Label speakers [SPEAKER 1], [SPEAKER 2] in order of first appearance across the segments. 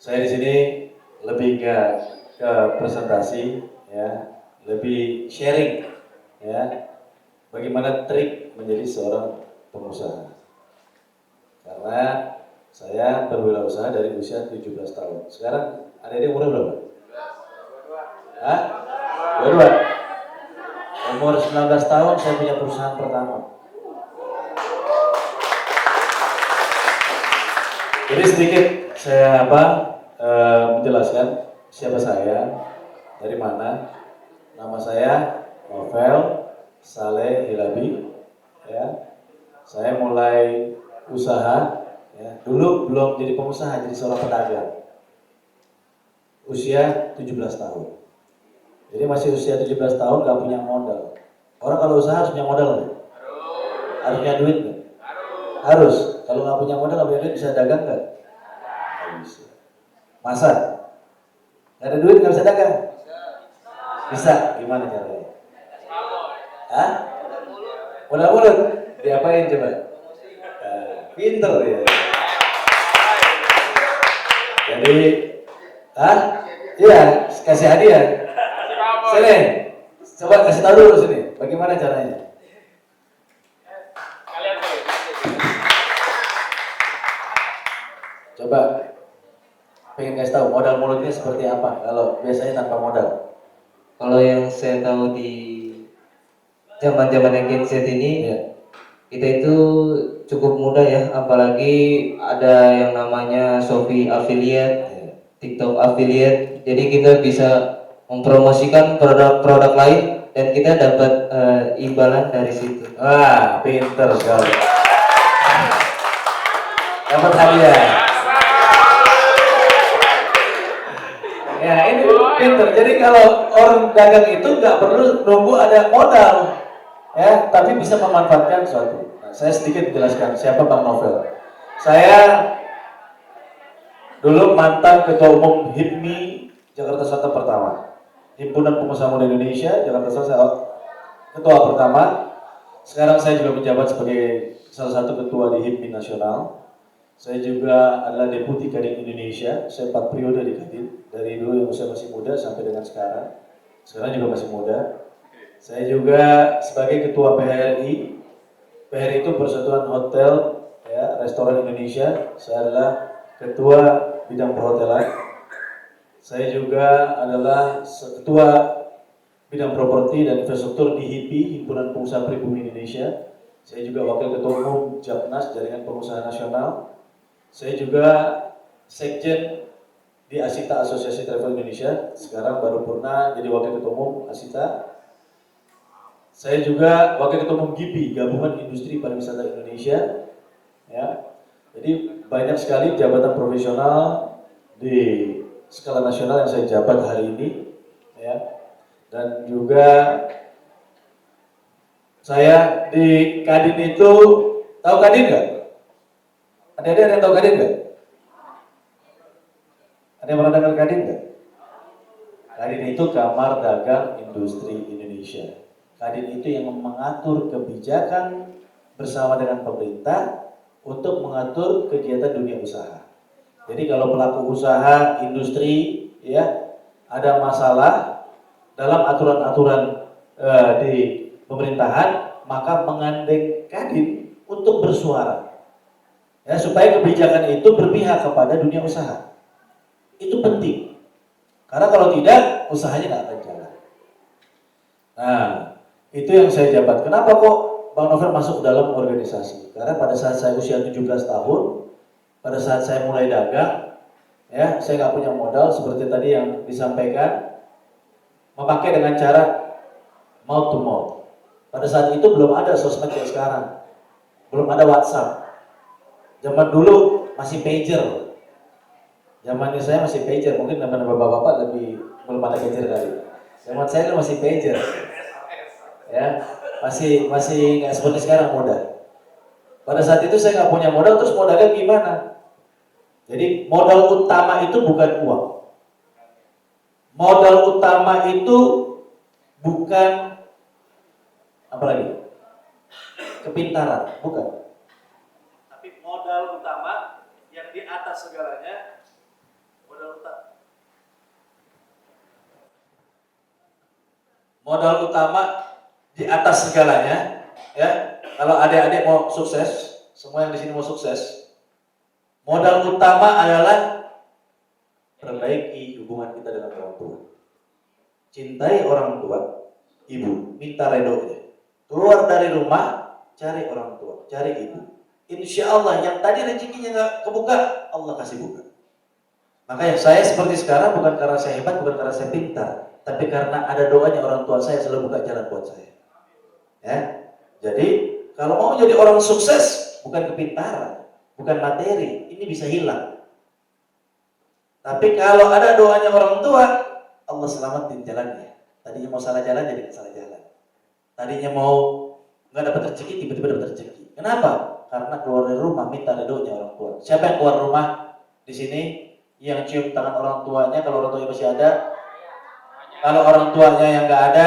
[SPEAKER 1] Saya di sini lebih ke presentasi, ya, lebih sharing, ya, bagaimana trik menjadi seorang pengusaha. Karena saya berwirausaha dari usia 17 tahun. Sekarang adik-adik umurnya berapa? Hah? 22. Umur 19 tahun saya punya perusahaan pertama. Jadi sedikit saya menjelaskan siapa saya, dari mana. Nama saya Novel Saleh Hilabi. Ya, saya mulai usaha. Ya, dulu belum jadi pengusaha, jadi seorang pedagang. Usia 17 tahun. Jadi masih usia 17 tahun gak punya modal. Orang kalau usaha harus punya modal nggak? Harus punya duit nggak? Harus. Kalau nggak punya modal, nggak punya duit bisa dagang nggak? Nggak bisa. Masa? Nggak ada duit nggak bisa dagang? Bisa. Gimana caranya? Hah? Modal mulut? Diapain coba? Pinter ya. Jadi, iya, kasih hadiah. Sini, coba kasih tahu dulu sini. Bagaimana caranya? Coba pengen kasih tahu modal mulutnya seperti apa kalau biasanya tanpa modal.
[SPEAKER 2] Kalau yang saya tahu di zaman-zaman Gen Z ini, ya, kita itu cukup mudah ya, apalagi ada yang namanya Shopee affiliate, ya, TikTok affiliate. Jadi kita bisa mempromosikan produk-produk lain dan kita dapat imbalan dari situ.
[SPEAKER 1] Wah, pinter sekali. Dapat hadiah. Ya, ini pinter. Jadi kalau orang dagang itu nggak perlu nunggu ada modal, ya, tapi bisa memanfaatkan suatu. Nah, saya sedikit menjelaskan siapa Bang Novel. Saya dulu mantan ketua umum HIPMI Jakarta Selatan pertama, Himpunan Pengusaha Muda Indonesia Jakarta Selatan, ketua pertama. Sekarang saya juga menjabat sebagai salah satu ketua di HIPMI nasional. Saya juga adalah Deputi Kadin Indonesia. Saya 4 periode di Kadin, dari dulu yang usia masih muda sampai dengan sekarang. Sekarang juga masih muda. Saya juga sebagai Ketua PHRI. PHRI itu Persatuan Hotel, ya, Restoran Indonesia. Saya adalah Ketua Bidang Perhotelan. Saya juga adalah Ketua Bidang Properti dan Infrastruktur di HIPI, Himpunan Pengusaha Pribumi Indonesia. Saya juga Wakil Ketua Umum Japnas, Jaringan Pengusaha Nasional. Saya juga Sekjen di Asita, Asosiasi Travel Indonesia. Sekarang baru pernah jadi Wakil Ketua Umum Asita. Saya juga Wakil Ketua Umum GIPI, Gabungan Industri Pariwisata Indonesia. Ya, jadi banyak sekali jabatan profesional di skala nasional yang saya jabat hari ini. Ya, dan juga saya di Kadin itu, tahu Kadin nggak? Ada yang tahu Kadin nggak? Ada yang pernah dengar Kadin nggak? Kadin itu Kamar Dagang Industri Indonesia. Kadin itu yang mengatur kebijakan bersama dengan pemerintah untuk mengatur kegiatan dunia usaha. Jadi kalau pelaku usaha industri, ya, ada masalah dalam aturan-aturan di pemerintahan, maka mengandeng Kadin untuk bersuara, ya, supaya kebijakan itu berpihak kepada dunia usaha. Itu penting, karena kalau tidak usahanya nggak akan jalan. Nah, itu yang saya jabat. Kenapa kok Bang Novel masuk dalam organisasi? Karena pada saat saya usia 17 tahun, pada saat saya mulai dagang, ya, saya nggak punya modal seperti tadi yang disampaikan, memakai dengan cara mouth to mouth. Pada saat itu belum ada sosmed kayak sekarang, belum ada WhatsApp. Zaman dulu masih pager. Zamannya saya masih pager, mungkin teman bapak-bapak lebih belum ada pager kali. Zaman saya itu masih pager, ya, masih nggak seperti sekarang mudah. Pada saat itu saya nggak punya modal, terus mau dagang gimana? Jadi modal utama itu bukan uang. Modal utama itu bukan apa lagi? Kepintaran, bukan. Tapi modal utama yang di atas segalanya, modal modal utama di atas segalanya, ya. Kalau adik-adik mau sukses, semua yang di sini mau sukses, modal utama adalah perbaiki hubungan kita dengan orang tua. Cintai orang tua, ibu, minta redonya. Keluar dari rumah, cari orang tua, cari ibu. Insya Allah yang tadi rezekinya nggak kebuka, Allah kasih buka. Makanya saya seperti sekarang bukan karena saya hebat, bukan karena saya pintar, tapi karena ada doanya orang tua saya selalu buka jalan buat saya. Ya, jadi kalau mau jadi orang sukses, bukan kepintaran, bukan materi, ini bisa hilang. Tapi kalau ada doanya orang tua, Allah selamatin jalannya. Tadinya mau salah jalan, jadi salah jalan. Tadinya mau nggak dapat rezeki, tiba-tiba dapat rezeki. Kenapa? Karena keluar dari rumah minta redonya orang tua. Siapa yang keluar rumah di sini yang cium tangan orang tuanya kalau orang tuanya masih ada? Kalau orang tuanya yang nggak ada,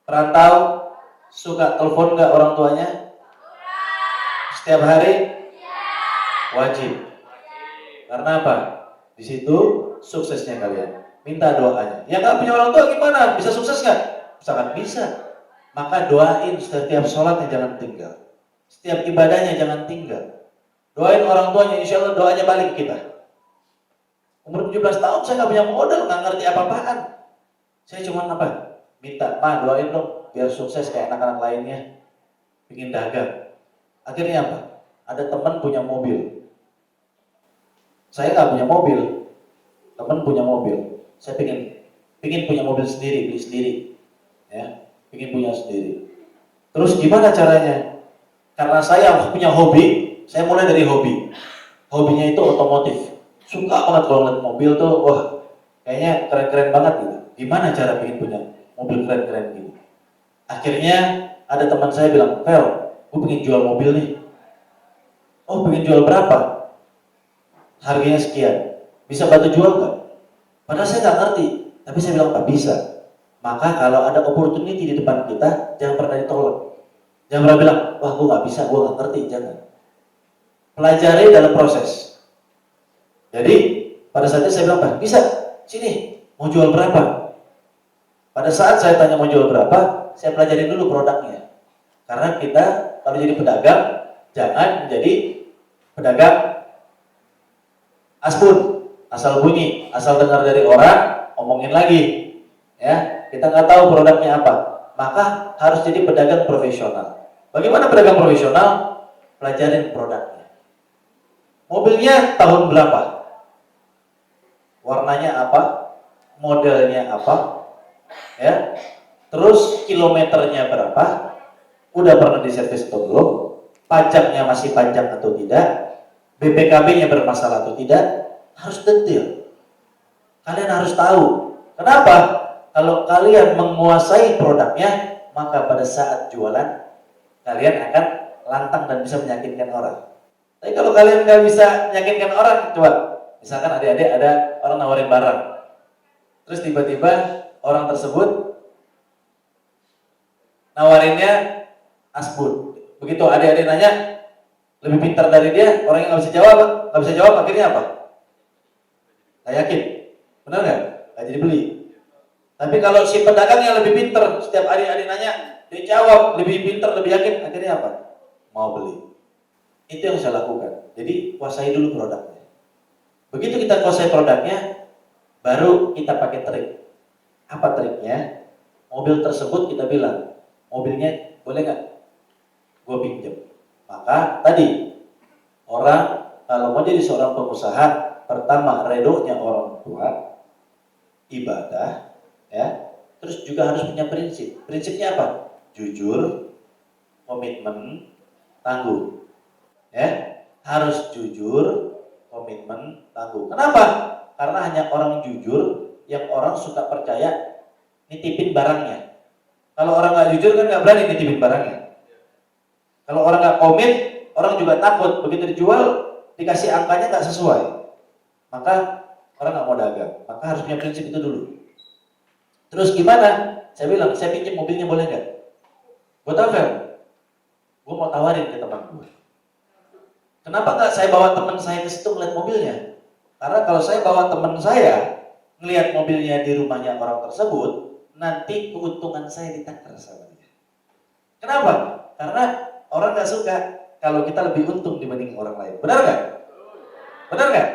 [SPEAKER 1] perantau, suka telepon nggak orang tuanya? Setiap hari? Wajib. Karena apa? Di situ suksesnya kalian. Minta doanya. Yang nggak punya orang tua gimana? Bisa sukses nggak? Sangat bisa. Maka doain setiap sholatnya jangan tinggal. Setiap ibadahnya jangan tinggal. Doain orang tuanya, insya Allah doanya balik ke kita. Umur 17 tahun saya nggak punya modal, nggak ngerti apa-apaan. Saya cuma apa? Minta, Ma doain dong biar sukses kayak anak-anak lainnya. Bikin dagang. Akhirnya apa? Ada teman punya mobil. Saya nggak punya mobil. Teman punya mobil. Saya pingin punya mobil sendiri, beli sendiri. Ya, pingin punya sendiri. Terus gimana caranya? Karena saya punya hobi, saya mulai dari hobi. Hobinya itu otomotif. Suka banget kalau ngeliat mobil tuh, wah kayaknya keren-keren banget gitu. Gimana cara bikin punya mobil keren-keren gitu? Akhirnya ada teman saya bilang, Fel, gue pengen jual mobil nih. Oh, pengen jual berapa? Harganya sekian. Bisa bantu jual nggak? Padahal saya nggak ngerti, tapi saya bilang nggak bisa. Maka kalau ada opportunity di depan kita, jangan pernah ditolak. Jangan pernah bilang, wah gue nggak bisa, gue nggak ngerti, jangan. Pelajari dalam proses. Jadi pada saatnya saya bilang, Pak, bisa, sini, mau jual berapa? Pada saat saya tanya mau jual berapa, saya pelajari dulu produknya. Karena kita kalau jadi pedagang, jangan menjadi pedagang asbun, asal bunyi, asal dengar dari orang, omongin lagi. Ya, kita nggak tahu produknya apa. Maka harus jadi pedagang profesional. Bagaimana pedagang profesional? Pelajarin produknya. Mobilnya tahun berapa? Warnanya apa? Modelnya apa? Ya. Terus kilometernya berapa? Udah pernah diservis atau belum? Pajaknya masih pajak atau tidak? BPKB-nya bermasalah atau tidak? Harus detail. Kalian harus tahu. Kenapa? Kalau kalian menguasai produknya, maka pada saat jualan kalian akan lantang dan bisa meyakinkan orang. Tapi kalau kalian nggak bisa meyakinkan orang, coba misalkan adik-adik ada orang nawarin barang, terus tiba-tiba orang tersebut nawarinnya asbun. Begitu adik-adik nanya lebih pintar dari dia, orang yang nggak bisa jawab, akhirnya apa? Nggak yakin, benar nggak? Nggak jadi beli. Tapi kalau si pedagang yang lebih pintar, setiap adik-adik nanya, dia jawab lebih pintar, lebih yakin, akhirnya apa? Mau beli. Itu yang saya lakukan. Jadi kuasai dulu produknya. Begitu kita kuasai produknya, baru kita pakai trik. Apa triknya? Mobil tersebut kita bilang, mobilnya boleh nggak? Gue pinjam. Maka tadi orang kalau mau jadi seorang pengusaha, pertama redonya orang tua, ibadah, ya. Terus juga harus punya prinsip. Prinsipnya apa? Jujur, komitmen, tangguh. Ya, harus jujur, komitmen, tangguh. Kenapa? Karena hanya orang jujur yang orang suka percaya nitipin barangnya. Kalau orang nggak jujur kan nggak berani nitipin barangnya. Kalau orang nggak komit, orang juga takut. Begitu dijual, dikasih angkanya nggak sesuai, maka orang nggak mau dagang. Maka harus punya prinsip itu dulu. Terus gimana? Saya bilang, saya pinjam mobilnya boleh nggak? Buat apa? Gue mau tawarin ke teman gue. Kenapa nggak saya bawa teman saya ke situ ngeliat mobilnya? Karena kalau saya bawa teman saya ngeliat mobilnya di rumahnya orang tersebut, nanti keuntungan saya ditakar sama dia. Kenapa? Karena orang nggak suka kalau kita lebih untung dibanding orang lain. Benar nggak? Benar nggak?